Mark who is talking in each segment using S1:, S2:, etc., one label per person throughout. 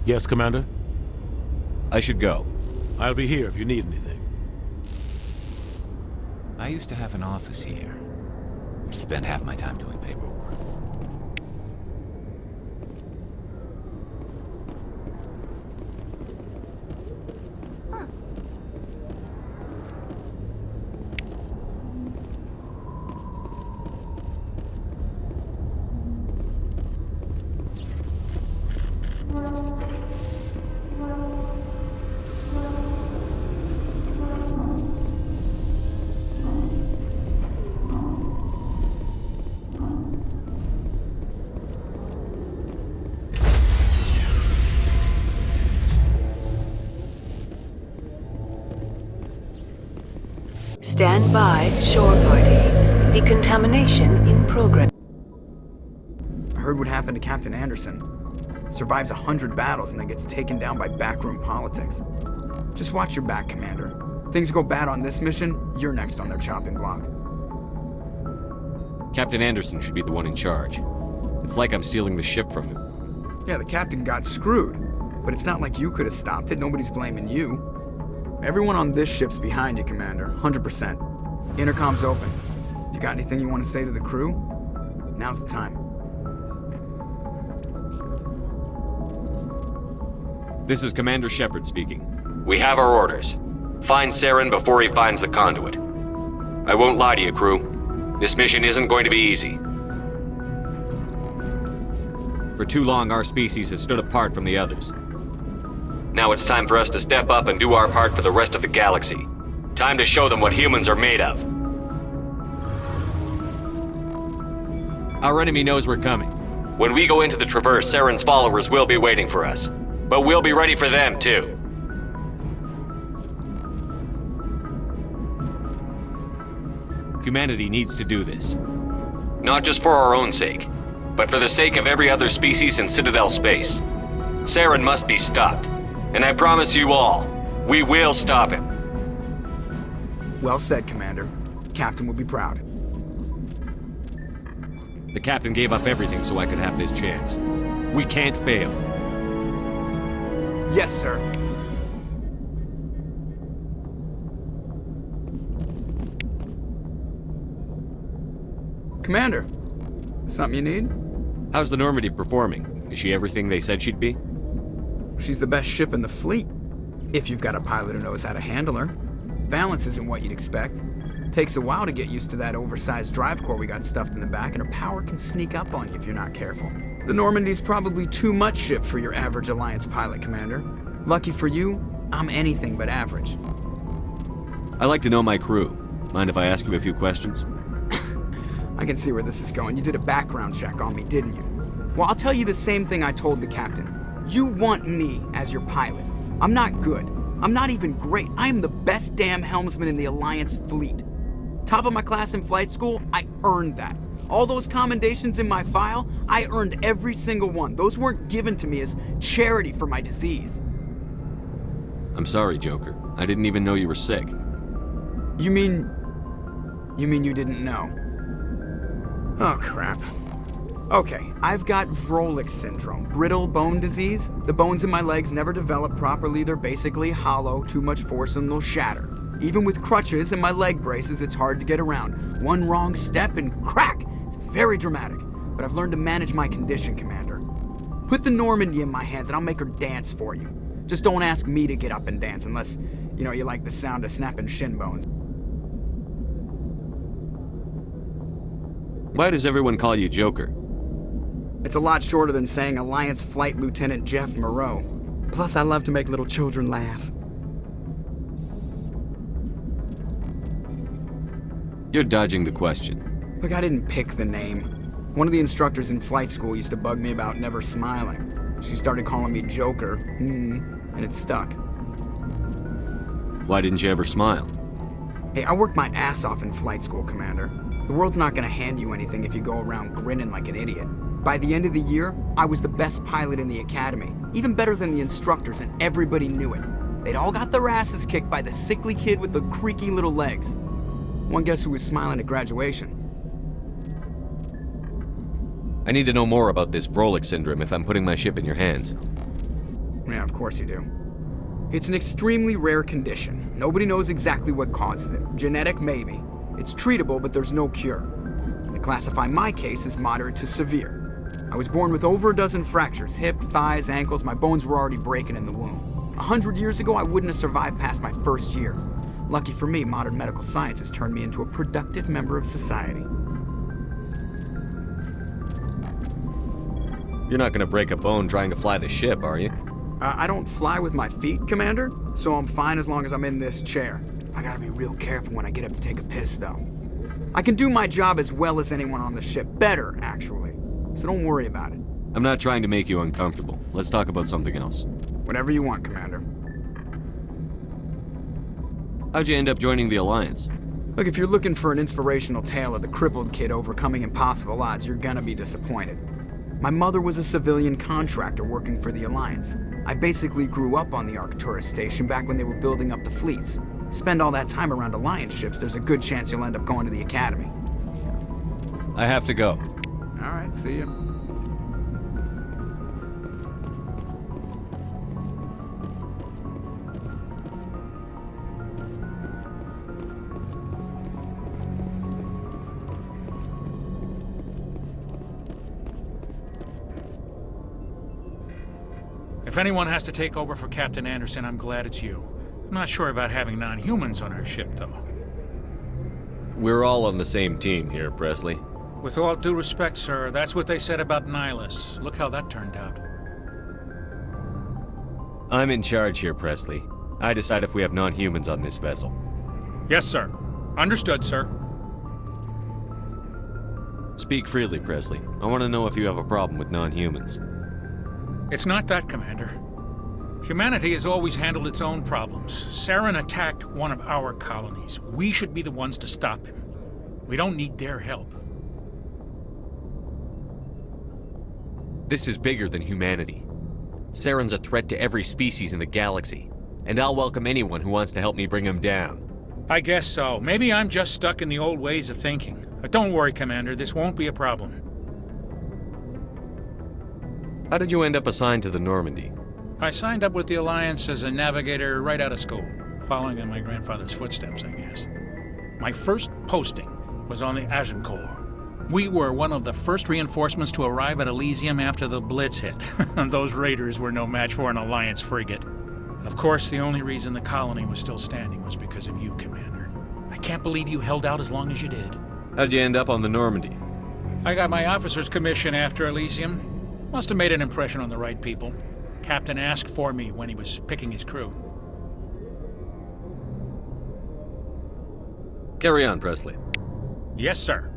S1: Yes, Commander?
S2: I should go.
S1: I'll be here if you need anything.
S3: I used to have an office here. Spent half my time doing paperwork.
S4: Stand by, shore party. Decontamination in progress.
S5: I heard what happened to Captain Anderson. Survives 100 battles and then gets taken down by backroom politics. Just watch your back, Commander. Things go bad on this mission, you're next on their chopping block.
S2: Captain Anderson should be the one in charge. It's like I'm stealing the ship from him.
S5: Yeah, the captain got screwed. But it's not like you could have stopped it. Nobody's blaming you. Everyone on this ship's behind you, Commander. 100%. Intercom's open. If you got anything you want to say to the crew, now's the time.
S2: This is Commander Shepard speaking.
S6: We have our orders. Find Saren before he finds the conduit. I won't lie to you, crew. This mission isn't going to be easy.
S2: For too long, our species has stood apart from the others.
S6: Now it's time for us to step up and do our part for the rest of the galaxy. Time to show them what humans are made of.
S2: Our enemy knows we're coming.
S6: When we go into the Traverse, Saren's followers will be waiting for us. But we'll be ready for them, too.
S2: Humanity needs to do this.
S6: Not just for our own sake, but for the sake of every other species in Citadel space. Saren must be stopped. And I promise you all, we will stop him.
S5: Well said, Commander. Captain will be proud.
S2: The captain gave up everything so I could have this chance. We can't fail.
S5: Yes, sir. Commander, something you need?
S2: How's the Normandy performing? Is she everything they said she'd be?
S5: She's the best ship in the fleet, if you've got a pilot who knows how to handle her. Balance isn't what you'd expect. Takes a while to get used to that oversized drive core we got stuffed in the back, and her power can sneak up on you if you're not careful. The Normandy's probably too much ship for your average Alliance pilot, Commander. Lucky for you, I'm anything but average.
S2: I like to know my crew. Mind if I ask you a few questions?
S5: I can see where this is going. You did a background check on me, didn't you? Well, I'll tell you the same thing I told the captain. You want me as your pilot. I'm not good. I'm not even great. I am the best damn helmsman in the Alliance fleet. Top of my class in flight school, I earned that. All those commendations in my file, I earned every single one. Those weren't given to me as charity for my disease.
S2: I'm sorry, Joker. I didn't even know you were sick.
S5: You mean you didn't know? Oh, crap. Okay, I've got Vrolik syndrome, brittle bone disease. The bones in my legs never develop properly. They're basically hollow, too much force and they'll shatter. Even with crutches and my leg braces, it's hard to get around. One wrong step and crack! It's very dramatic, but I've learned to manage my condition, Commander. Put the Normandy in my hands and I'll make her dance for you. Just don't ask me to get up and dance unless, you like the sound of snapping shin bones.
S2: Why does everyone call you Joker?
S5: It's a lot shorter than saying Alliance Flight Lieutenant Jeff Moreau. Plus, I love to make little children laugh.
S2: You're dodging the question.
S5: Look, I didn't pick the name. One of the instructors in flight school used to bug me about never smiling. She started calling me Joker, and it stuck.
S2: Why didn't you ever smile?
S5: Hey, I worked my ass off in flight school, Commander. The world's not gonna hand you anything if you go around grinning like an idiot. By the end of the year, I was the best pilot in the academy, even better than the instructors, and everybody knew it. They'd all got their asses kicked by the sickly kid with the creaky little legs. One guess who was smiling at graduation?
S2: I need to know more about this Vrolik syndrome if I'm putting my ship in your hands.
S5: Yeah, of course you do. It's an extremely rare condition. Nobody knows exactly what causes it. Genetic, maybe. It's treatable, but there's no cure. They classify my case as moderate to severe. I was born with over a dozen fractures, hip, thighs, ankles. My bones were already breaking in the womb. 100 years ago, I wouldn't have survived past my first year. Lucky for me, modern medical science has turned me into a productive member of society.
S2: You're not gonna break a bone trying to fly the ship, are you?
S5: I don't fly with my feet, Commander, so I'm fine as long as I'm in this chair. I gotta be real careful when I get up to take a piss, though. I can do my job as well as anyone on the ship. Better, actually. So don't worry about it.
S2: I'm not trying to make you uncomfortable. Let's talk about something else.
S5: Whatever you want, Commander.
S2: How'd you end up joining the Alliance?
S5: Look, if you're looking for an inspirational tale of the crippled kid overcoming impossible odds, you're gonna be disappointed. My mother was a civilian contractor working for the Alliance. I basically grew up on the Arcturus station back when they were building up the fleets. Spend all that time around Alliance ships, there's a good chance you'll end up going to the Academy.
S2: I have to go.
S5: All right, see ya.
S7: If anyone has to take over for Captain Anderson, I'm glad it's you. I'm not sure about having non-humans on our ship, though.
S2: We're all on the same team here, Presley.
S7: With all due respect, sir, that's what they said about Nihilus. Look how that turned out.
S2: I'm in charge here, Presley. I decide if we have non-humans on this vessel.
S7: Yes, sir. Understood, sir.
S2: Speak freely, Presley. I want to know if you have a problem with non-humans.
S7: It's not that, Commander. Humanity has always handled its own problems. Saren attacked one of our colonies. We should be the ones to stop him. We don't need their help.
S2: This is bigger than humanity. Saren's a threat to every species in the galaxy, and I'll welcome anyone who wants to help me bring him down.
S7: I guess so. Maybe I'm just stuck in the old ways of thinking. But don't worry, Commander. This won't be a problem.
S2: How did you end up assigned to the Normandy?
S7: I signed up with the Alliance as a navigator right out of school, following in my grandfather's footsteps, I guess. My first posting was on the Agincourt. We were one of the first reinforcements to arrive at Elysium after the Blitz hit, and those raiders were no match for an Alliance frigate. Of course, the only reason the colony was still standing was because of you, Commander. I can't believe you held out as long as you did.
S2: How'd you end up on the Normandy?
S7: I got my officer's commission after Elysium. Must have made an impression on the right people. Captain asked for me when he was picking his crew.
S2: Carry on, Presley.
S7: Yes, sir.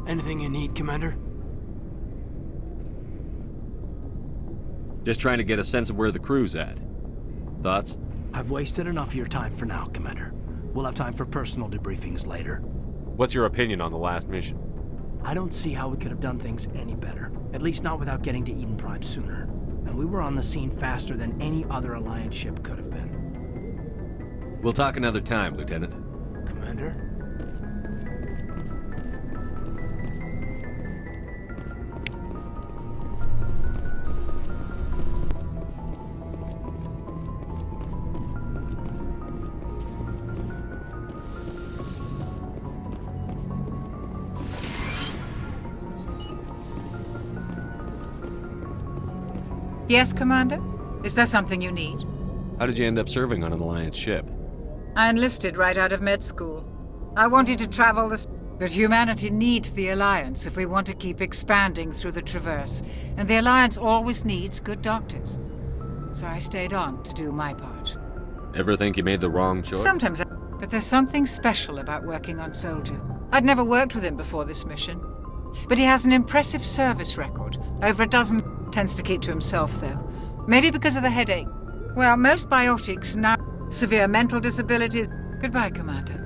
S8: Anything you need, Commander?
S2: Just trying to get a sense of where the crew's at. Thoughts?
S8: I've wasted enough of your time for now, Commander. We'll have time for personal debriefings later.
S2: What's your opinion on the last mission?
S8: I don't see how we could have done things any better. At least not without getting to Eden Prime sooner. And we were on the scene faster than any other Alliance ship could have been.
S2: We'll talk another time, Lieutenant.
S8: Commander?
S9: Yes, Commander? Is there something you need?
S2: How did you end up serving on an Alliance ship?
S9: I enlisted right out of med school. I wanted to travel but humanity needs the Alliance if we want to keep expanding through the Traverse, and the Alliance always needs good doctors. So I stayed on to do my part.
S2: Ever think you made the wrong choice?
S9: Sometimes, but there's something special about working on soldiers. I'd never worked with him before this mission. But he has an impressive service record. Over a dozen. Tends to keep to himself, though. Maybe because of the headache. Well, most biotics now. Severe mental disabilities. Goodbye, Commander.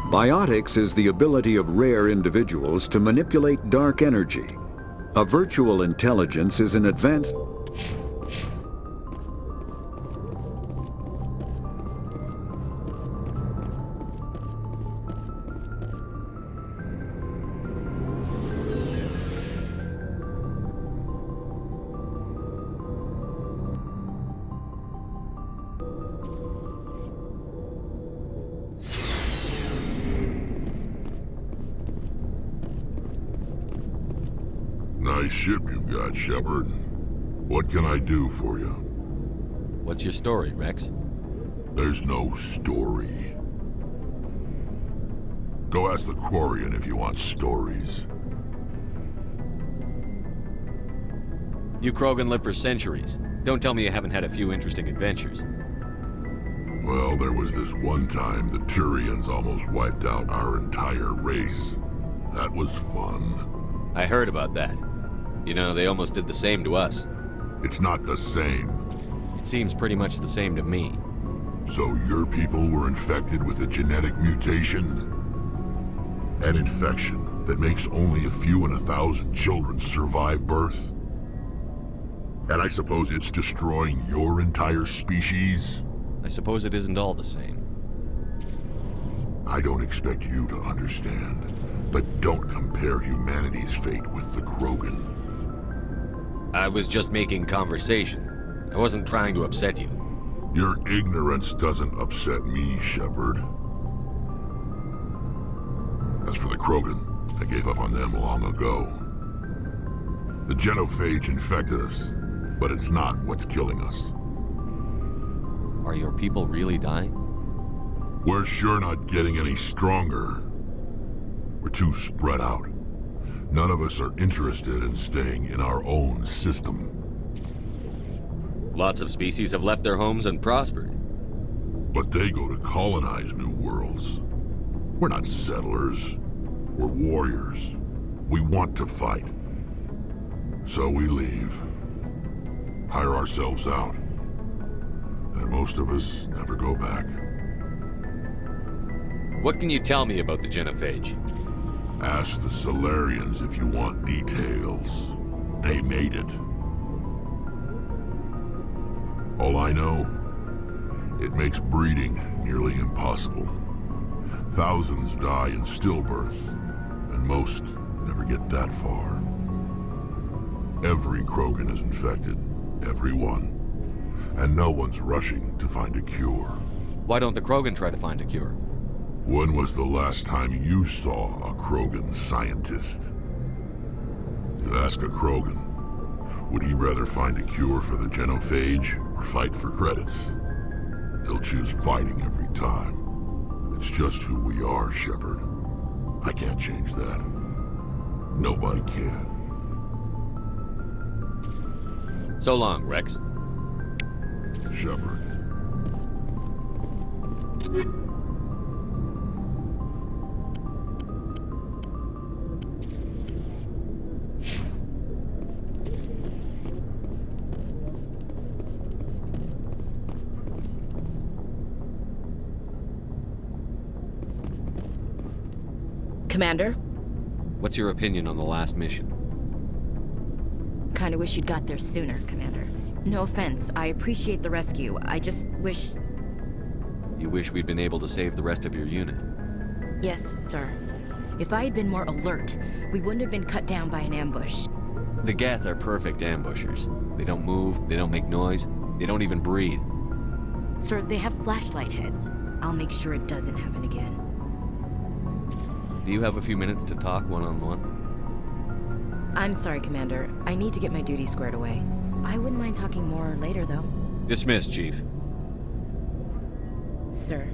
S10: Biotics is the ability of rare individuals to manipulate dark energy. A virtual intelligence is an advanced...
S11: Nice ship you've got, Shepard. What can I do for you?
S2: What's your story, Rex?
S11: There's no story. Go ask the Quarian if you want stories.
S2: You Krogan live for centuries. Don't tell me you haven't had a few interesting adventures.
S11: Well, there was this one time the Turians almost wiped out our entire race. That was fun.
S2: I heard about that. You know, they almost did the same to us.
S11: It's not the same.
S2: It seems pretty much the same to me.
S11: So your people were infected with a genetic mutation? An infection that makes only a few in 1,000 children survive birth? And I suppose it's destroying your entire species?
S2: I suppose it isn't all the same.
S11: I don't expect you to understand, but don't compare humanity's fate with the Krogan.
S2: I was just making conversation. I wasn't trying to upset you.
S11: Your ignorance doesn't upset me, Shepard. As for the Krogan, I gave up on them long ago. The genophage infected us, but it's not what's killing us.
S2: Are your people really dying?
S11: We're sure not getting any stronger. We're too spread out. None of us are interested in staying in our own system.
S2: Lots of species have left their homes and prospered.
S11: But they go to colonize new worlds. We're not settlers. We're warriors. We want to fight. So we leave. Hire ourselves out. And most of us never go back.
S2: What can you tell me about the genophage?
S11: Ask the Solarians if you want details. They made it. All I know, it makes breeding nearly impossible. Thousands die in stillbirth, and most never get that far. Every Krogan is infected, every one. And no one's rushing to find a cure.
S2: Why don't the Krogan try to find a cure?
S11: When was the last time you saw a Krogan scientist? You ask a Krogan, would he rather find a cure for the genophage or fight for credits? He'll choose fighting every time. It's just who we are, Shepard. I can't change that. Nobody can.
S2: So long, Rex.
S11: Shepard.
S12: Commander?
S2: What's your opinion on the last mission?
S12: Kinda wish you'd got there sooner, Commander. No offense, I appreciate the rescue. I just wish...
S2: You wish we'd been able to save the rest of your unit?
S12: Yes, sir. If I had been more alert, we wouldn't have been cut down by an ambush.
S2: The Geth are perfect ambushers. They don't move, they don't make noise, they don't even breathe.
S12: Sir, they have flashlight heads. I'll make sure it doesn't happen again.
S2: Do you have a few minutes to talk one-on-one?
S12: I'm sorry, Commander. I need to get my duty squared away. I wouldn't mind talking more later, though.
S2: Dismissed, Chief.
S12: Sir.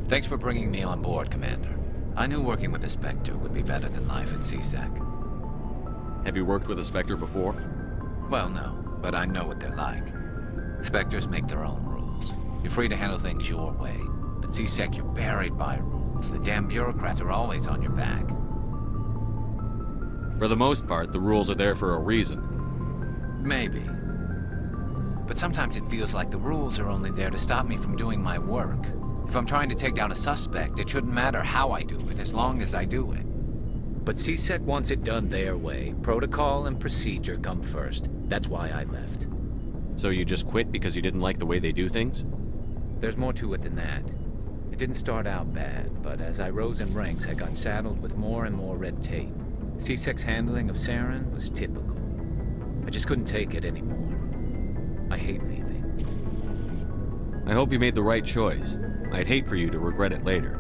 S3: Thanks for bringing me on board, Commander. I knew working with the Spectre would be better than life at C-Sec.
S2: Have you worked with a Spectre before?
S3: Well, no, but I know what they're like. Spectres make their own rules. You're free to handle things your way. At C-Sec, you're buried by rules. The damn bureaucrats are always on your back.
S2: For the most part, the rules are there for a reason.
S3: Maybe. But sometimes it feels like the rules are only there to stop me from doing my work. If I'm trying to take down a suspect, it shouldn't matter how I do it, as long as I do it.
S13: But C-Sec wants it done their way. Protocol and procedure come first. That's why I left.
S2: So you just quit because you didn't like the way they do things?
S13: There's more to it than that. It didn't start out bad, but as I rose in ranks, I got saddled with more and more red tape. C-Sec's handling of Saren was typical. I just couldn't take it anymore. I hate leaving.
S2: I hope you made the right choice. I'd hate for you to regret it later.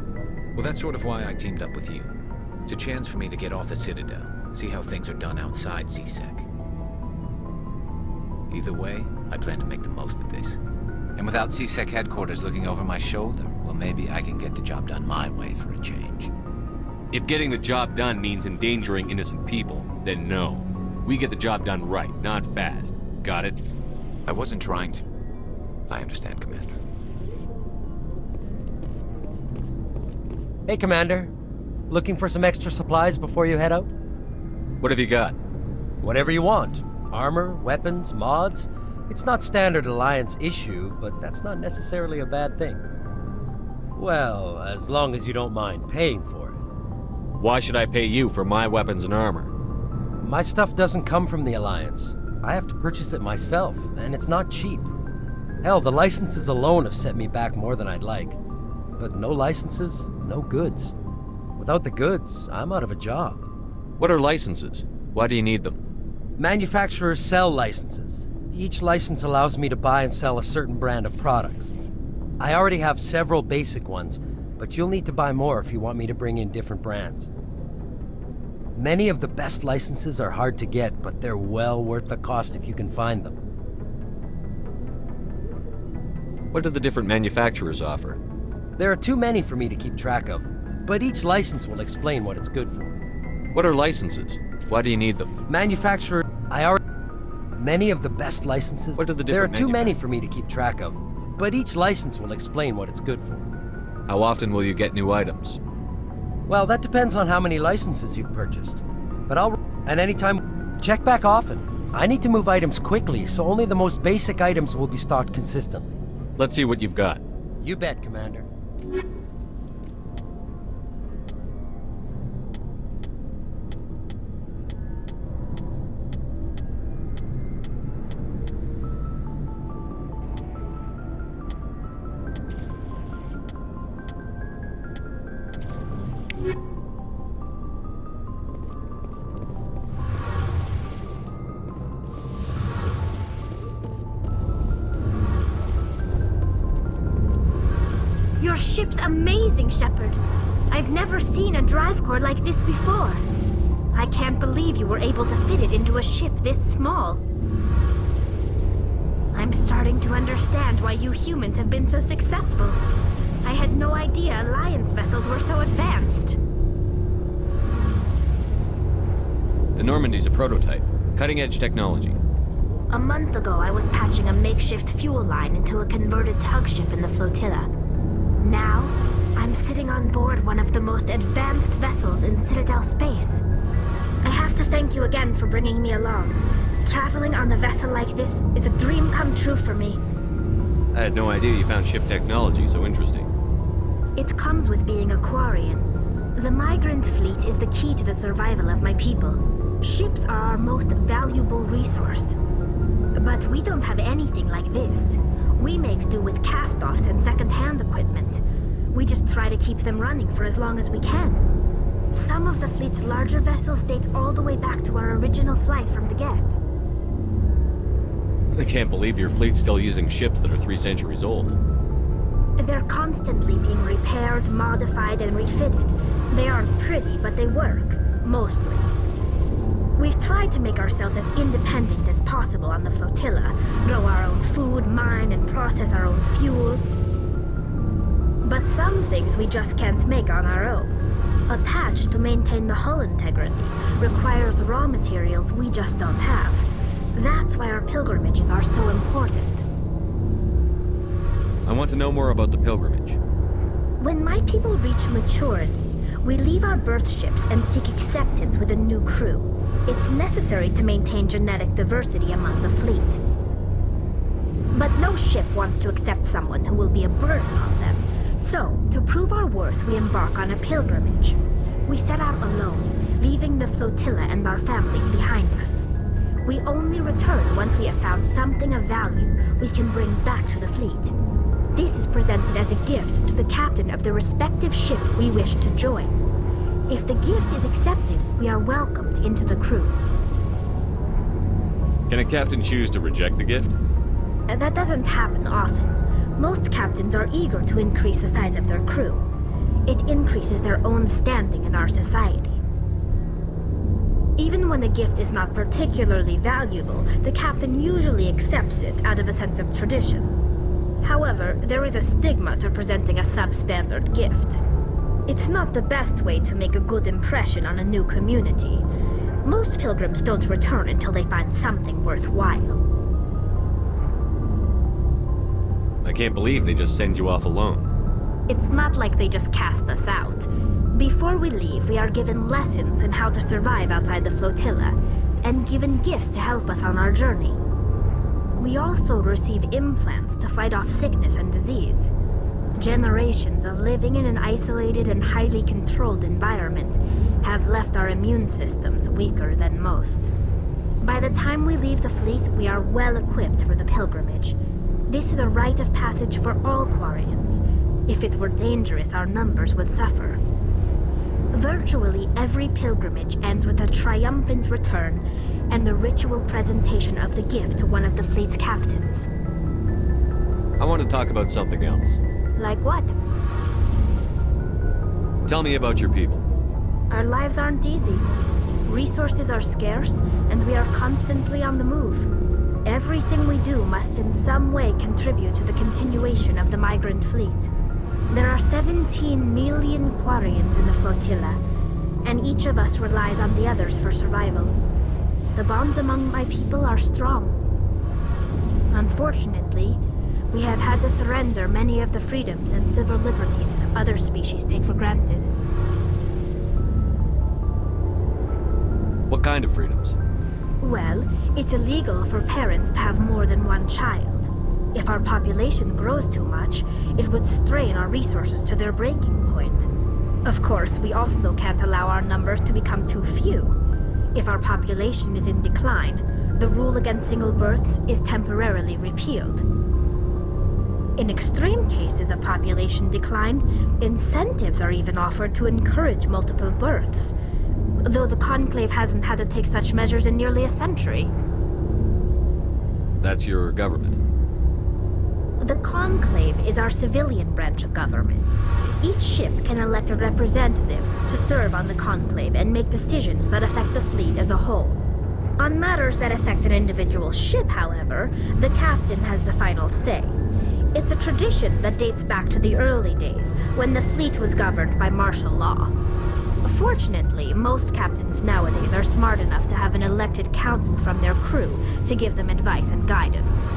S13: Well, that's sort of why I teamed up with you. It's a chance for me to get off the Citadel, see how things are done outside C-Sec. Either way, I plan to make the most of this.
S3: And without C-Sec headquarters looking over my shoulder, well, maybe I can get the job done my way for a change.
S2: If getting the job done means endangering innocent people, then no. We get the job done right, not fast. Got it?
S3: I wasn't trying to. I understand, Commander.
S14: Hey, Commander. Looking for some extra supplies before you head out?
S2: What have you got?
S14: Whatever you want. Armor, weapons, mods. It's not standard Alliance issue, but that's not necessarily a bad thing. Well, as long as you don't mind paying for it.
S2: Why should I pay you for my weapons and armor?
S14: My stuff doesn't come from the Alliance. I have to purchase it myself, and it's not cheap. Hell, the licenses alone have set me back more than I'd like. But no licenses, no goods. Without the goods, I'm out of a job.
S2: What are licenses? Why do you need them?
S14: Manufacturers sell licenses. Each license allows me to buy and sell a certain brand of products. I already have several basic ones, but you'll need to buy more if you want me to bring in different brands. Many of the best licenses are hard to get, but they're well worth the cost if you can find them.
S2: What do the different manufacturers offer?
S14: There are too many for me to keep track of, but each license will explain what it's good for.
S2: What are licenses? Why do you need them?
S14: Many of the best licenses...
S2: What are the different
S14: There are too many for me to keep track of, but each license will explain what it's good for.
S2: How often will you get new items?
S14: Well, that depends on how many licenses you've purchased. But and anytime, check back often. I need to move items quickly, so only the most basic items will be stocked consistently.
S2: Let's see what you've got.
S14: You bet, Commander.
S15: Your ship's amazing, Shepard. I've never seen a drive core like this before. I can't believe you were able to fit it into a ship this small. I'm starting to understand why you humans have been so successful. I had no idea Alliance vessels were so advanced.
S2: The Normandy's a prototype. Cutting-edge technology.
S15: A month ago, I was patching a makeshift fuel line into a converted tug ship in the flotilla. Now, I'm sitting on board one of the most advanced vessels in Citadel space. I have to thank you again for bringing me along. Traveling on a vessel like this is a dream come true for me.
S2: I had no idea you found ship technology so interesting.
S15: It comes with being a Quarian. The migrant fleet is the key to the survival of my people. Ships are our most valuable resource. But we don't have anything like this. We make do with cast-offs and second-hand equipment. We just try to keep them running for as long as we can. Some of the fleet's larger vessels date all the way back to our original flight from the Geth.
S2: I can't believe your fleet's still using ships that are 3 centuries old.
S15: They're constantly being repaired, modified, and refitted. They aren't pretty, but they work. Mostly. We've tried to make ourselves as independent as possible on the flotilla. Grow our own food, mine, and process our own fuel. But some things we just can't make on our own. A patch to maintain the hull integrity requires raw materials we just don't have. That's why our pilgrimages are so important.
S2: I want to know more about the pilgrimage.
S15: When my people reach maturity, we leave our birth ships and seek acceptance with a new crew. It's necessary to maintain genetic diversity among the fleet. But no ship wants to accept someone who will be a burden on them. So, to prove our worth, we embark on a pilgrimage. We set out alone, leaving the flotilla and our families behind us. We only return once we have found something of value we can bring back to the fleet. This is presented as a gift to the captain of the respective ship we wish to join. If the gift is accepted, we are welcomed into the crew.
S2: Can a captain choose to reject the gift?
S15: That doesn't happen often. Most captains are eager to increase the size of their crew. It increases their own standing in our society. Even when a gift is not particularly valuable, the captain usually accepts it out of a sense of tradition. However, there is a stigma to presenting a substandard gift. It's not the best way to make a good impression on a new community. Most pilgrims don't return until they find something worthwhile.
S2: I can't believe they just send you off alone.
S15: It's not like they just cast us out. Before we leave, we are given lessons in how to survive outside the flotilla, and given gifts to help us on our journey. We also receive implants to fight off sickness and disease. Generations of living in an isolated and highly controlled environment have left our immune systems weaker than most. By the time we leave the fleet, we are well equipped for the pilgrimage. This is a rite of passage for all Quarians. If it were dangerous, our numbers would suffer. Virtually every pilgrimage ends with a triumphant return and the ritual presentation of the gift to one of the fleet's captains.
S2: I want to talk about something else.
S15: Like what?
S2: Tell me about your people.
S15: Our lives aren't easy. Resources are scarce, and we are constantly on the move. Everything we do must in some way contribute to the continuation of the migrant fleet. There are 17 million Quarians in the flotilla, and each of us relies on the others for survival. The bonds among my people are strong. Unfortunately, we have had to surrender many of the freedoms and civil liberties other species take for granted.
S2: What kind of freedoms?
S15: Well, it's illegal for parents to have more than one child. If our population grows too much, it would strain our resources to their breaking point. Of course, we also can't allow our numbers to become too few. If our population is in decline, the rule against single births is temporarily repealed. In extreme cases of population decline, incentives are even offered to encourage multiple births, though the Conclave hasn't had to take such measures in nearly a century.
S2: That's your government?
S15: The Conclave is our civilian branch of government. Each ship can elect a representative to serve on the Conclave and make decisions that affect the fleet as a whole. On matters that affect an individual ship, however, the captain has the final say. It's a tradition that dates back to the early days, when the fleet was governed by martial law. Fortunately, most captains nowadays are smart enough to have an elected council from their crew to give them advice and guidance.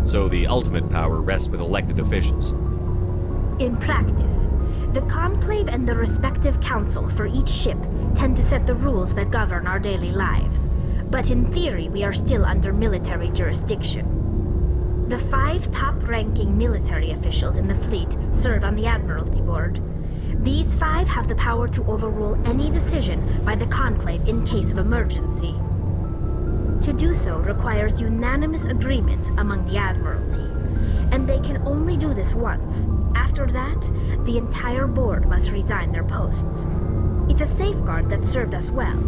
S2: So the ultimate power rests with elected officials.
S15: In practice, the Conclave and the respective council for each ship tend to set the rules that govern our daily lives. But in theory, we are still under military jurisdiction. The 5 top-ranking military officials in the fleet serve on the Admiralty Board. These 5 have the power to overrule any decision by the Conclave in case of emergency. To do so requires unanimous agreement among the Admiralty, and they can only do this once. After that, the entire board must resign their posts. It's a safeguard that served us well.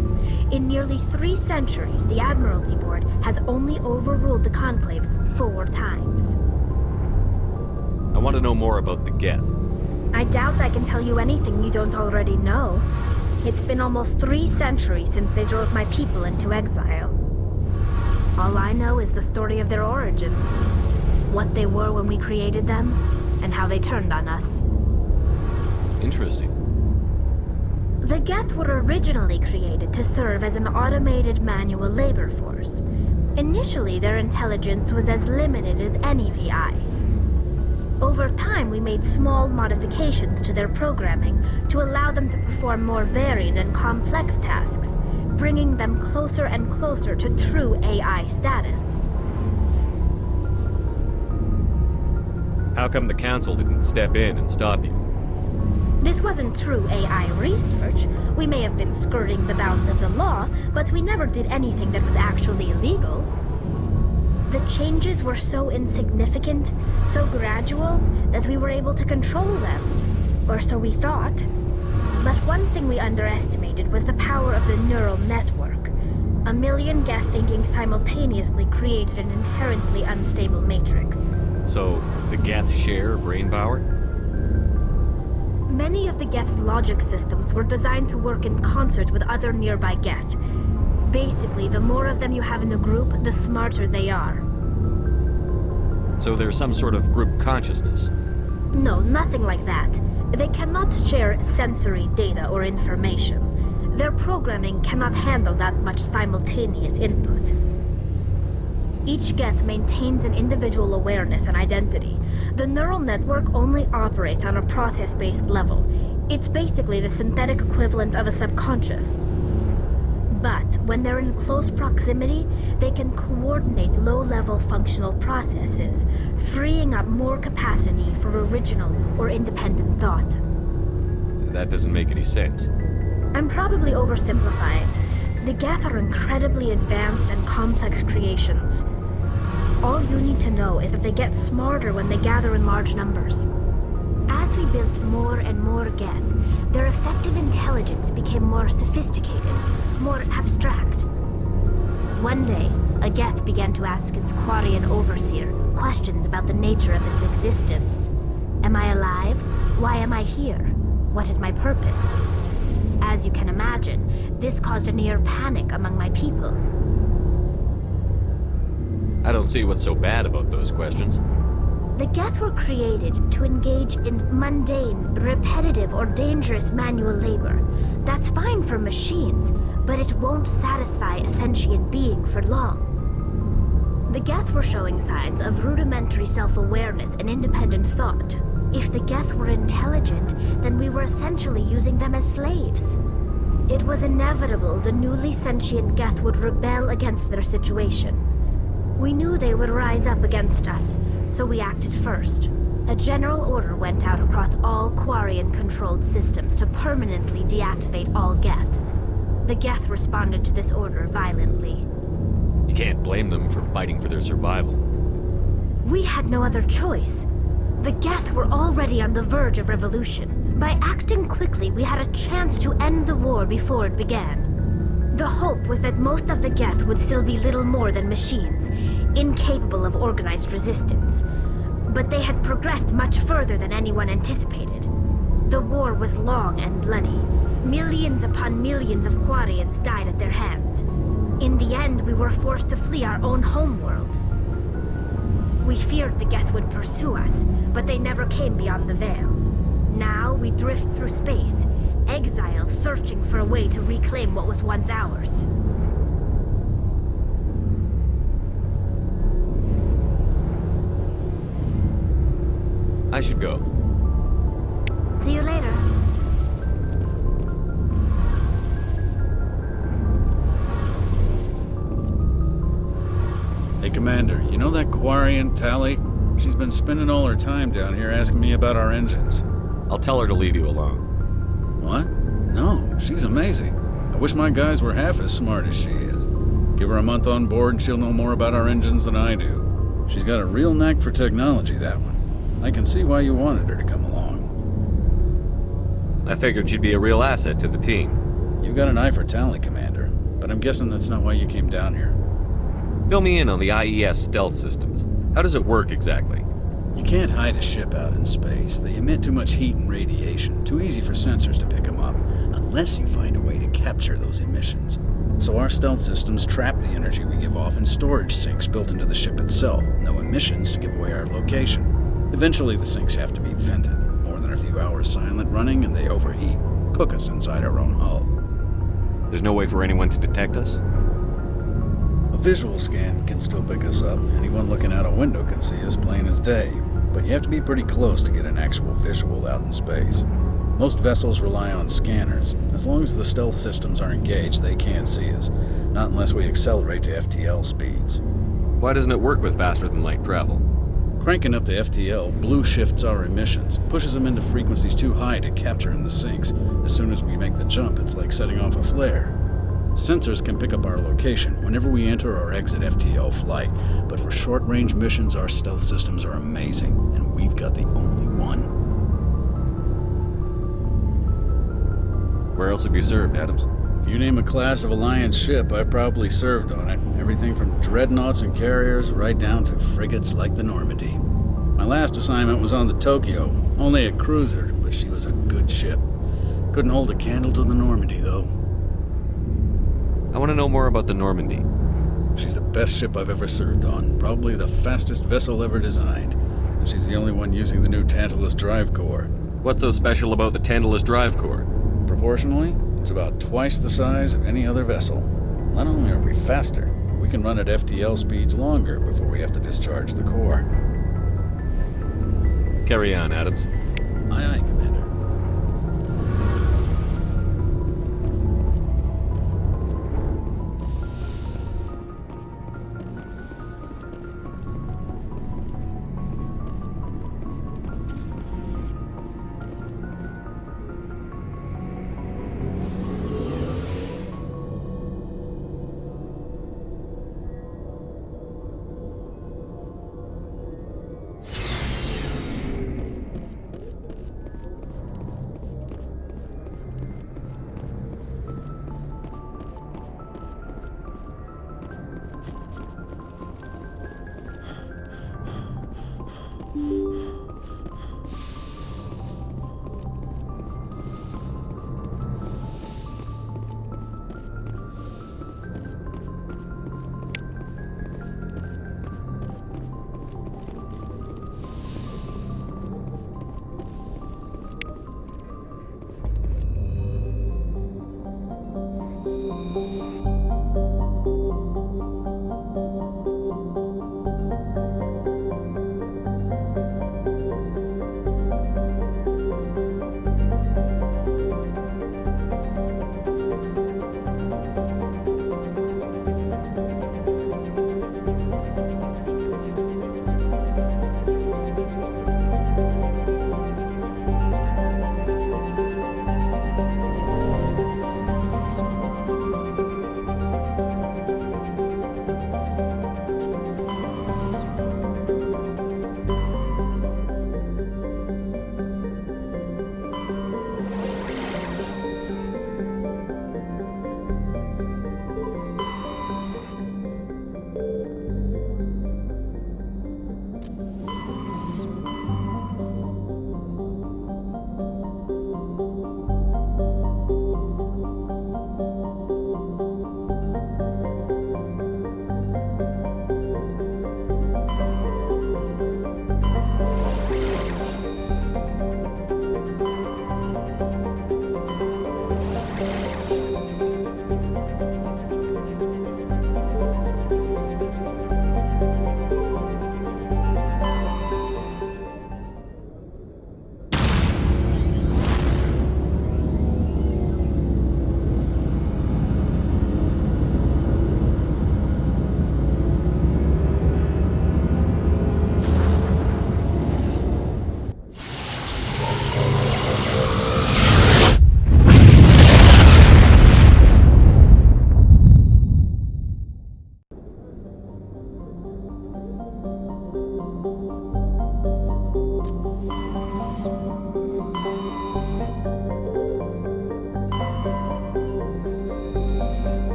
S15: In nearly 3 centuries, the Admiralty Board has only overruled the Conclave 4 times.
S2: I want to know more about the Geth.
S15: I doubt I can tell you anything you don't already know. It's been almost 3 centuries since they drove my people into exile. All I know is the story of their origins, what they were when we created them, and how they turned on us.
S2: Interesting.
S15: The Geth were originally created to serve as an automated manual labor force. Initially, their intelligence was as limited as any VI. Over time, we made small modifications to their programming to allow them to perform more varied and complex tasks, bringing them closer and closer to true AI status.
S2: How come the Council didn't step in and stop you?
S15: This wasn't true AI research. We may have been skirting the bounds of the law, but we never did anything that was actually illegal. The changes were so insignificant, so gradual, that we were able to control them. Or so we thought. But one thing we underestimated was the power of the neural network. A million Geth thinking simultaneously created an inherently unstable matrix.
S2: So, the Geth share brain power?
S15: Many of the Geth's logic systems were designed to work in concert with other nearby Geth. Basically, the more of them you have in a group, the smarter they are.
S2: So there's some sort of group consciousness?
S15: No, nothing like that. They cannot share sensory data or information. Their programming cannot handle that much simultaneous input. Each Geth maintains an individual awareness and identity. The neural network only operates on a process-based level. It's basically the synthetic equivalent of a subconscious. But when they're in close proximity, they can coordinate low-level functional processes, freeing up more capacity for original or independent thought.
S2: That doesn't make any sense.
S15: I'm probably oversimplifying. The Geth are incredibly advanced and complex creations. All you need to know is that they get smarter when they gather in large numbers. As we built more and more Geth, their effective intelligence became more sophisticated, more abstract. One day, a Geth began to ask its Quarian overseer questions about the nature of its existence. Am I alive? Why am I here? What is my purpose? As you can imagine, this caused a near panic among my people.
S2: I don't see what's so bad about those questions.
S15: The Geth were created to engage in mundane, repetitive, or dangerous manual labor. That's fine for machines, but it won't satisfy a sentient being for long. The Geth were showing signs of rudimentary self-awareness and independent thought. If the Geth were intelligent, then we were essentially using them as slaves. It was inevitable the newly sentient Geth would rebel against their situation. We knew they would rise up against us, so we acted first. A general order went out across all Quarian-controlled systems to permanently deactivate all Geth. The Geth responded to this order violently.
S2: You can't blame them for fighting for their survival.
S15: We had no other choice. The Geth were already on the verge of revolution. By acting quickly, we had a chance to end the war before it began. The hope was that most of the Geth would still be little more than machines, incapable of organized resistance. But they had progressed much further than anyone anticipated. The war was long and bloody. Millions upon millions of Quarians died at their hands. In the end, we were forced to flee our own homeworld. We feared the Geth would pursue us, but they never came beyond the Veil. Now we drift through space, exile searching for a way to reclaim what was once ours.
S2: I should go.
S15: See you later.
S1: Hey, Commander, you know
S7: know that Quarian, Tally? She's been spending all her time down here asking me about our engines.
S2: I'll tell her to leave you alone.
S7: What? No, she's amazing. I wish my guys were half as smart as she is. Give her a month on board and she'll know more about our engines than I do. She's got a real knack for technology, that one. I can see why you wanted her to come along.
S2: I figured she'd be a real asset to the team.
S7: You got an eye for Tally, Commander, but I'm guessing that's not why you came down here.
S2: Fill me in on the IES stealth systems. How does it work exactly?
S7: You can't hide a ship out in space. They emit too much heat and radiation. Too easy for sensors to pick them up, unless you find a way to capture those emissions. So our stealth systems trap the energy we give off in storage sinks built into the ship itself. No emissions to give away our location. Eventually the sinks have to be vented. More than a few hours silent running and they overheat. Cook us inside our own hull.
S2: There's no way for anyone to detect us?
S7: A visual scan can still pick us up. Anyone looking out a window can see us plain as day. But you have to be pretty close to get an actual visual out in space. Most vessels rely on scanners. As long as the stealth systems are engaged, they can't see us. Not unless we accelerate to FTL speeds.
S2: Why doesn't it work with faster-than-light travel?
S7: Cranking up to FTL blue shifts our emissions, pushes them into frequencies too high to capture in the sinks. As soon as we make the jump, it's like setting off a flare. Sensors can pick up our location whenever we enter or exit FTL flight, but for short-range missions, our stealth systems are amazing, and we've got the only one.
S2: Where else have you served, Adams?
S7: If you name a class of Alliance ship, I've probably served on it. Everything from dreadnoughts and carriers right down to frigates like the Normandy. My last assignment was on the Tokyo, only a cruiser, but she was a good ship. Couldn't hold a candle to the Normandy, though.
S2: I want to know more about the Normandy.
S7: She's the best ship I've ever served on, probably the fastest vessel ever designed. And she's the only one using the new Tantalus drive core.
S2: What's so special about the Tantalus drive core?
S7: Proportionally, it's about twice the size of any other vessel. Not only are we faster, we can run at FTL speeds longer before we have to discharge the core.
S2: Carry on, Adams.
S7: Aye, aye, Commander.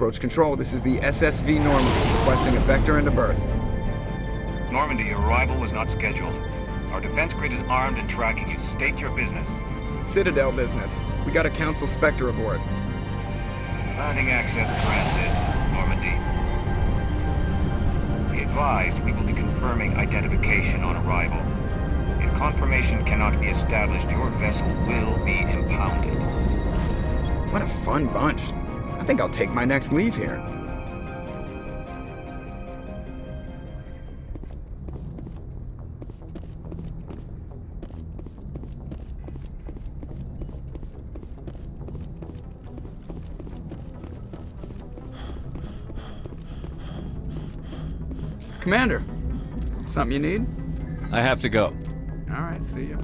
S5: Approach control, this is the SSV Normandy, requesting a vector into berth.
S16: Normandy, your arrival was not scheduled. Our defense grid is armed and tracking you. State your business.
S5: Citadel business. We got a Council Spectre aboard.
S16: Landing access granted, Normandy. Be advised, we will be confirming identification on arrival. If confirmation cannot be established, your vessel will be impounded.
S5: What a fun bunch. I think I'll take my next leave here. Commander, something you need?
S2: I have to go.
S5: All right, see you.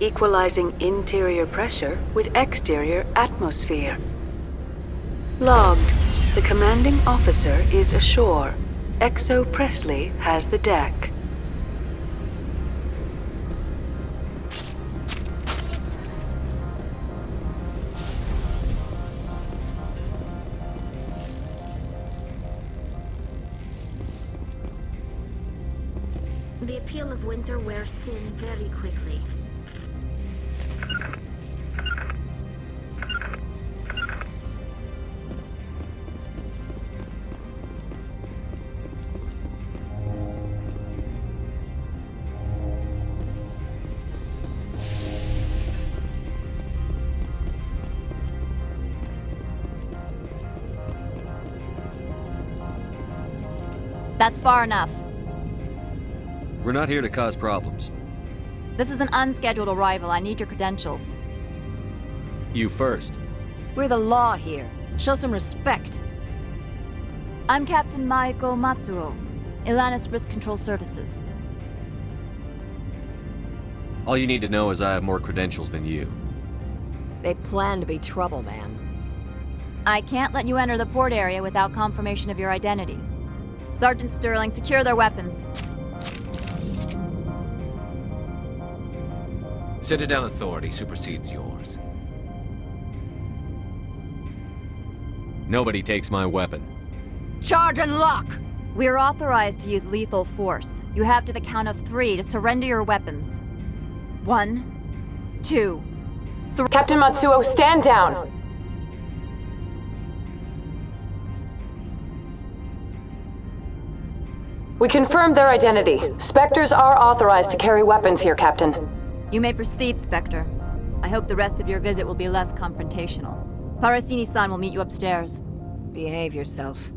S4: Equalizing interior pressure with exterior atmosphere. Logged. The commanding officer is ashore. Exo Presley has the deck.
S15: The appeal of winter wears thin very quickly.
S17: That's far enough.
S2: We're not here to cause problems.
S17: This is an unscheduled arrival. I need your credentials.
S2: You first.
S12: We're the law here. Show some respect.
S17: I'm Captain Maiko Matsuo, Ilanis Risk Control Services.
S2: All you need to know is I have more credentials than you.
S12: They plan to be trouble, man.
S17: I can't let you enter the port area without confirmation of your identity. Sergeant Sterling, secure their weapons.
S3: Citadel authority supersedes yours.
S2: Nobody takes my weapon.
S12: Charge and lock!
S17: We're authorized to use lethal force. You have to the count of 3 to surrender your weapons. 1, 2, 3.
S18: Captain Matsuo, stand down! We confirmed their identity. Spectres are authorized to carry weapons here, Captain.
S17: You may proceed, Spectre. I hope the rest of your visit will be less confrontational. Parasini-san will meet you upstairs.
S12: Behave yourself.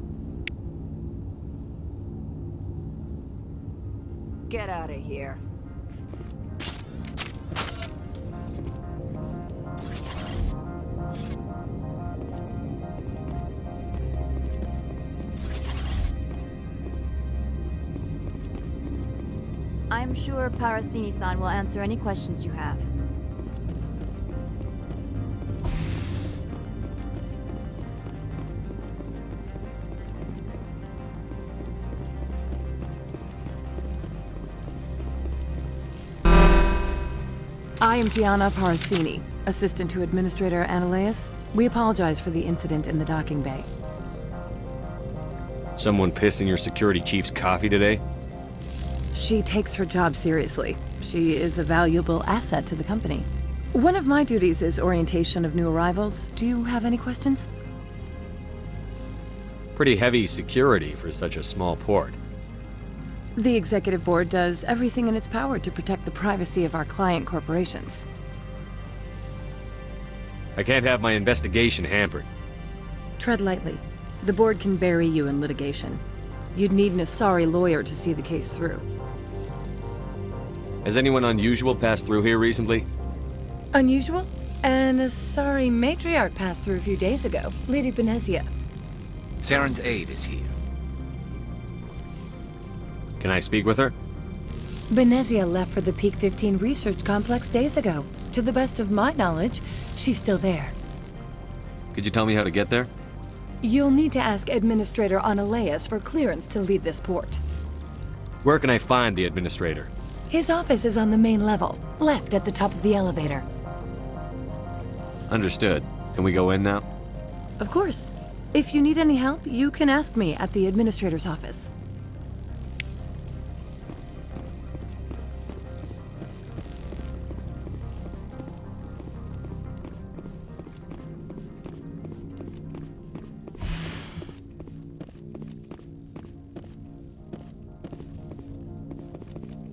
S12: Get out of here.
S17: I'm sure Parasini-san will answer any questions you have.
S19: I am Gianna Parasini, assistant to Administrator Ananias. We apologize for the incident in the docking bay.
S2: Someone pissed in your security chief's coffee today?
S19: She takes her job seriously. She is a valuable asset to the company. One of my duties is orientation of new arrivals. Do you have any questions?
S2: Pretty heavy security for such a small port.
S19: The Executive Board does everything in its power to protect the privacy of our client corporations.
S2: I can't have my investigation hampered.
S19: Tread lightly. The Board can bury you in litigation. You'd need an Asari lawyer to see the case through.
S2: Has anyone unusual passed through here recently?
S19: Unusual? An Asari matriarch passed through a few days ago. Lady Benezia.
S3: Saren's aide is here.
S2: Can I speak with her?
S19: Benezia left for the Peak 15 research complex days ago. To the best of my knowledge, she's still there.
S2: Could you tell me how to get there?
S19: You'll need to ask Administrator Analeas for clearance to leave this port.
S2: Where can I find the administrator?
S19: His office is on the main level, left at the top of the elevator.
S2: Understood. Can we go in now?
S19: Of course. If you need any help, you can ask me at the Administrator's office.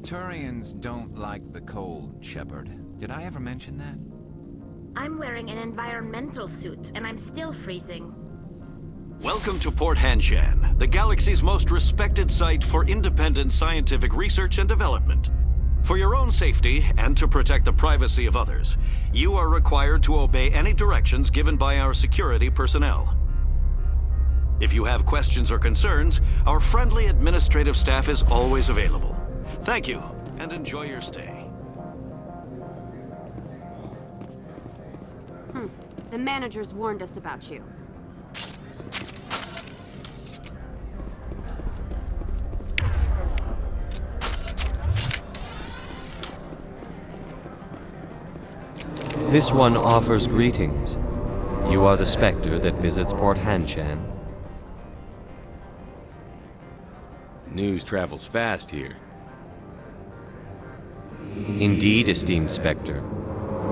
S3: Turians don't like the cold, Shepard. Did I ever mention that?
S15: I'm wearing an environmental suit, and I'm still freezing.
S1: Welcome to Port Hanshan, the galaxy's most respected site for independent scientific research and development. For your own safety, and to protect the privacy of others, you are required to obey any directions given by our security personnel. If you have questions or concerns, our friendly administrative staff is always available. Thank you, and enjoy your stay.
S20: The managers warned us about you.
S2: This one offers greetings. You are the Spectre that visits Port Hanshan. News travels fast here. Indeed, esteemed Spectre.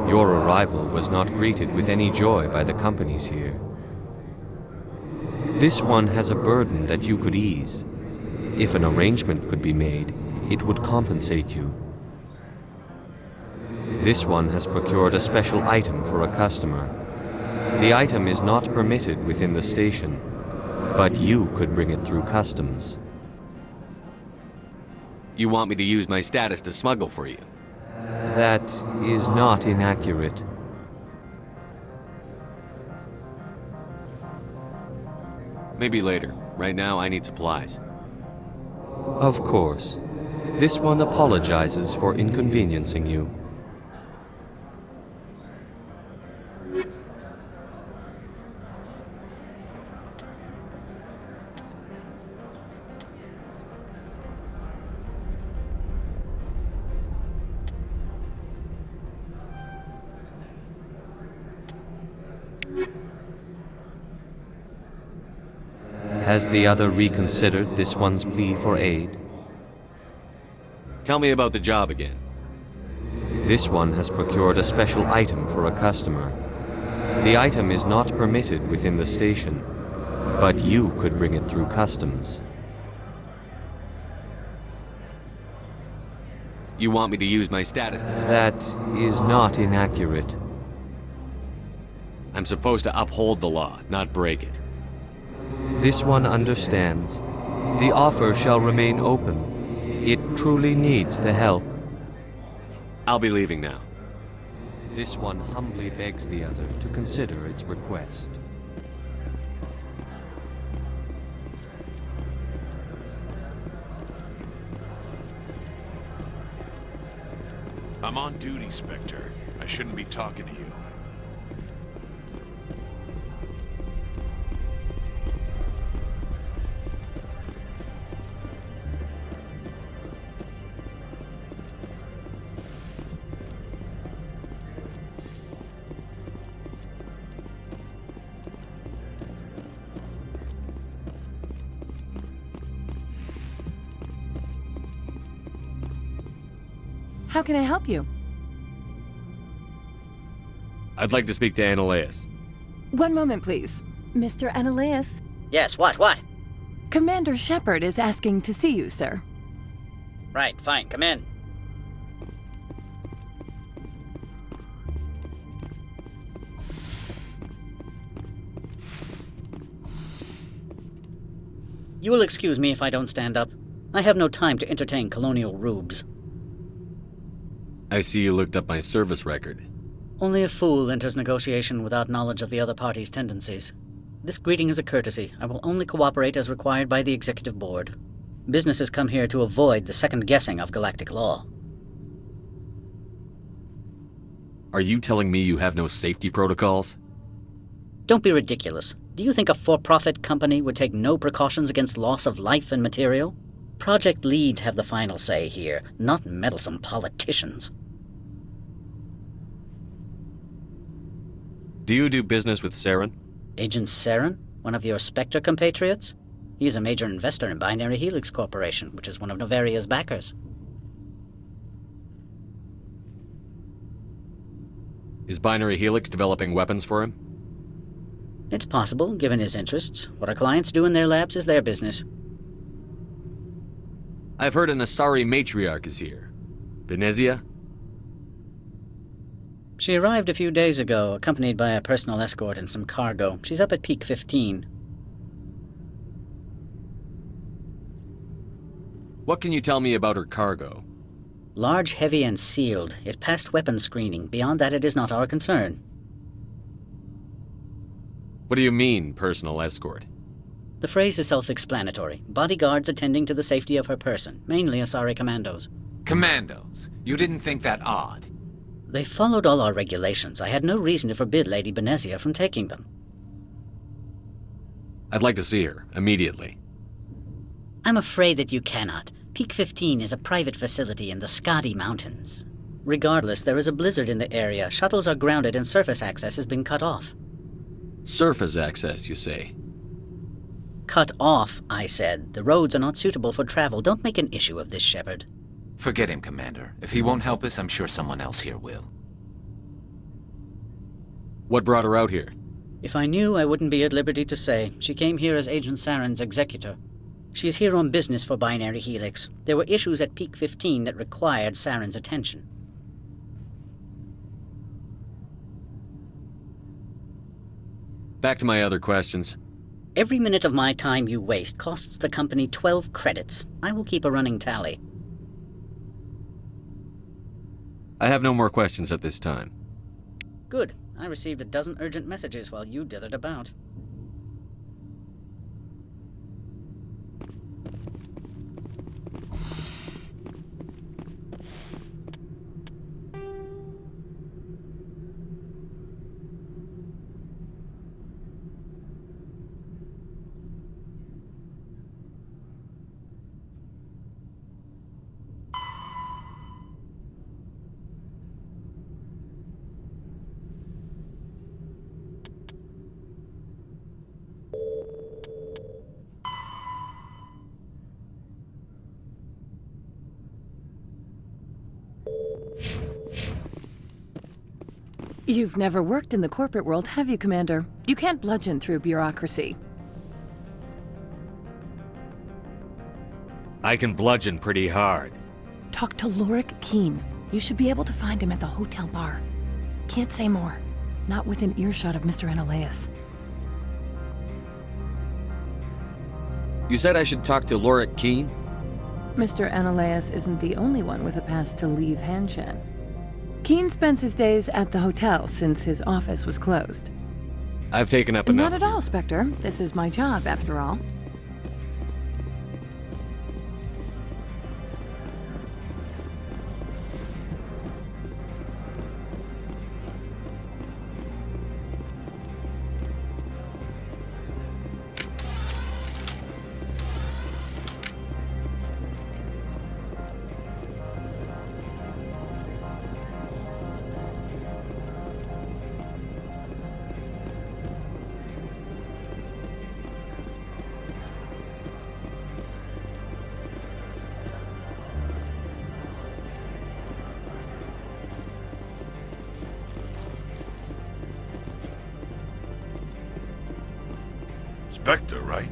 S2: Your arrival was not greeted with any joy by the companies here. This one has a burden that you could ease. If an arrangement could be made, it would compensate you. This one has procured a special item for a customer. The item is not permitted within the station, but you could bring it through customs. You want me to use my status to smuggle for you? That is not inaccurate. Maybe later. Right now, I need supplies. Of course. This one apologizes for inconveniencing you. Has the other reconsidered this one's plea for aid? Tell me about the job again. This one has procured a special item for a customer. The item is not permitted within the station, but you could bring it through customs. You want me to use my status to... That is not inaccurate. I'm supposed to uphold the law, not break it. This one understands. The offer shall remain open. It truly needs the help. I'll be leaving now. This one humbly begs the other to consider its request.
S1: I'm on duty, Spectre. I shouldn't be talking to you.
S19: How can I help you?
S2: I'd like to speak to Analeas.
S19: One moment, please. Mr. Analeas?
S21: Yes, what?
S19: Commander Shepard is asking to see you, sir.
S21: Right, fine, come in. You will excuse me if I don't stand up. I have no time to entertain colonial rubes.
S2: I see you looked up my service record.
S21: Only a fool enters negotiation without knowledge of the other party's tendencies. This greeting is a courtesy. I will only cooperate as required by the Executive Board. Businesses come here to avoid the second guessing of galactic law.
S2: Are you telling me you have no safety protocols?
S21: Don't be ridiculous. Do you think a for-profit company would take no precautions against loss of life and material? Project leads have the final say here, not meddlesome politicians.
S2: Do you do business with Saren?
S21: Agent Saren? One of your Spectre compatriots? He is a major investor in Binary Helix Corporation, which is one of Novaria's backers.
S2: Is Binary Helix developing weapons for him?
S21: It's possible, given his interests. What our clients do in their labs is their business.
S2: I've heard an Asari matriarch is here. Benezia?
S21: She arrived a few days ago, accompanied by a personal escort and some cargo. She's up at Peak 15.
S2: What can you tell me about her cargo?
S21: Large, heavy, and sealed. It passed weapons screening. Beyond that, it is not our concern.
S2: What do you mean, personal escort?
S21: The phrase is self-explanatory. Bodyguards attending to the safety of her person, mainly Asari commandos.
S3: Commandos? You didn't think that odd?
S21: They followed all our regulations. I had no reason to forbid Lady Benezia from taking them.
S2: I'd like to see her, immediately.
S21: I'm afraid that you cannot. Peak 15 is a private facility in the Skadi Mountains. Regardless, there is a blizzard in the area. Shuttles are grounded and surface access has been cut off.
S2: Surface access, you say?
S21: Cut off, I said. The roads are not suitable for travel. Don't make an issue of this, Shepard.
S3: Forget him, Commander. If he won't help us, I'm sure someone else here will.
S2: What brought her out here?
S21: If I knew, I wouldn't be at liberty to say. She came here as Agent Saren's executor. She is here on business for Binary Helix. There were issues at Peak 15 that required Saren's attention.
S2: Back to my other questions.
S21: Every minute of my time you waste costs the company 12 credits. I will keep a running tally.
S2: I have no more questions at this time.
S21: Good. I received a dozen urgent messages while you dithered about.
S19: You've never worked in the corporate world, have you, Commander? You can't bludgeon through bureaucracy.
S2: I can bludgeon pretty hard.
S19: Talk to Lorik Keen. You should be able to find him at the hotel bar. Can't say more. Not within earshot of Mr. Analaeus.
S2: You said I should talk to Lorik Keen?
S19: Mr. Analaeus isn't the only one with a pass to leave Hanshan. Keen spends his days at the hotel since his office was closed.
S2: I've taken up enough.
S19: Not at all, Spectre. This is my job, after all.
S6: Spectre, right?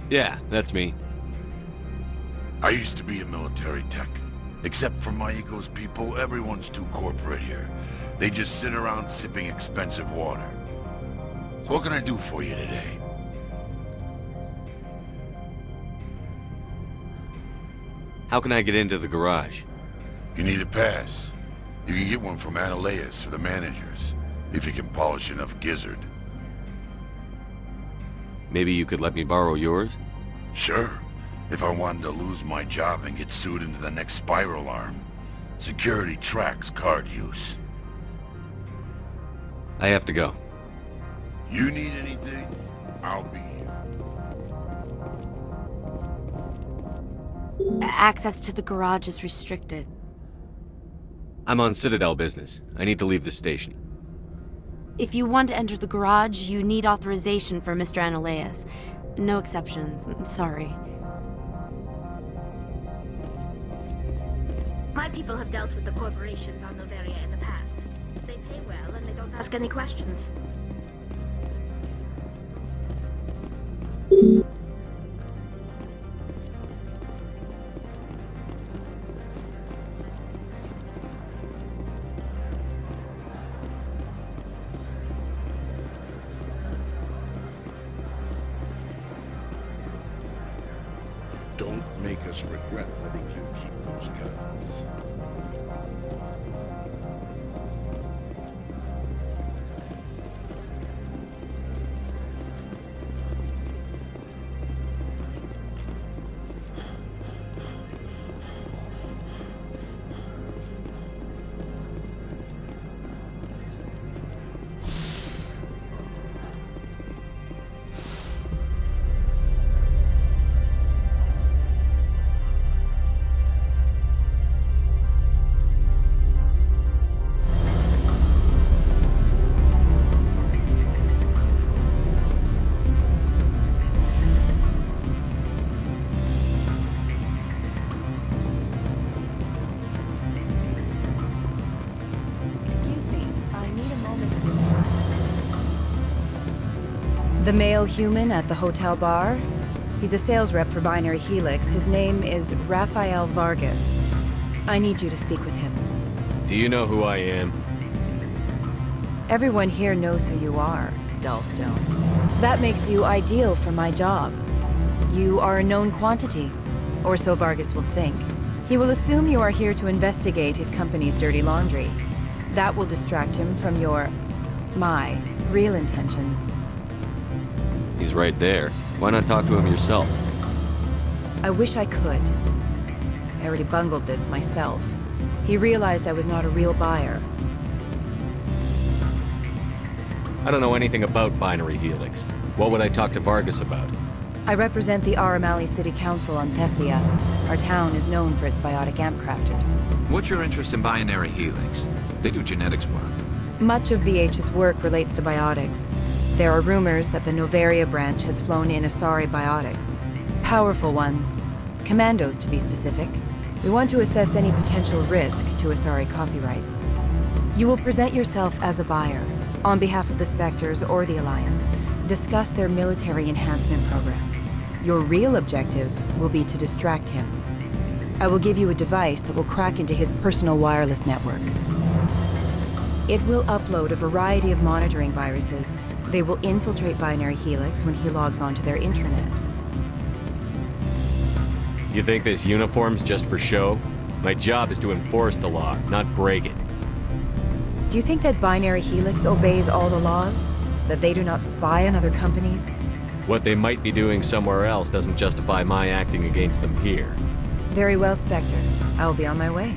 S2: Yeah, that's me.
S6: I used to be in military tech. Except for my ego's people, everyone's too corporate here. They just sit around sipping expensive water. So what can I do for you today?
S2: How can I get into the garage?
S6: You need a pass. You can get one from Analaeus or the managers, if you can polish enough gizzard.
S2: Maybe you could let me borrow yours?
S6: Sure. If I wanted to lose my job and get sued into the next spiral arm, security tracks card use.
S2: I have to go.
S6: You need anything, I'll be here.
S20: Access to the garage is restricted.
S2: I'm on Citadel business. I need to leave the station.
S20: If you want to enter the garage, you need authorization for Mr. Analeas. No exceptions. I'm sorry.
S15: My people have dealt with the corporations on Noveria in the past. They pay well and they don't ask any questions.
S8: Don't make us regret letting you keep those guns.
S22: The male human at the hotel bar? He's a sales rep for Binary Helix. His name is Rafael Vargas. I need you to speak with him.
S2: Do you know who I am?
S22: Everyone here knows who you are, Dullstone. That makes you ideal for my job. You are a known quantity, or so Vargas will think. He will assume you are here to investigate his company's dirty laundry. That will distract him from my real intentions.
S2: He's right there. Why not talk to him yourself?
S22: I wish I could. I already bungled this myself. He realized I was not a real buyer.
S2: I don't know anything about Binary Helix. What would I talk to Vargas about?
S22: I represent the Aramali City Council on Thessia. Our town is known for its biotic amp crafters.
S3: What's your interest in Binary Helix? They do genetics work.
S22: Much of BH's work relates to biotics. There are rumors that the Noveria branch has flown in Asari biotics. Powerful ones. Commandos, to be specific. We want to assess any potential risk to Asari copyrights. You will present yourself as a buyer, on behalf of the Spectres or the Alliance, discuss their military enhancement programs. Your real objective will be to distract him. I will give you a device that will crack into his personal wireless network. It will upload a variety of monitoring viruses. They will infiltrate Binary Helix when he logs onto their intranet.
S2: You think this uniform's just for show? My job is to enforce the law, not break it.
S22: Do you think that Binary Helix obeys all the laws? That they do not spy on other companies?
S2: What they might be doing somewhere else doesn't justify my acting against them here.
S22: Very well, Spectre. I will be on my way.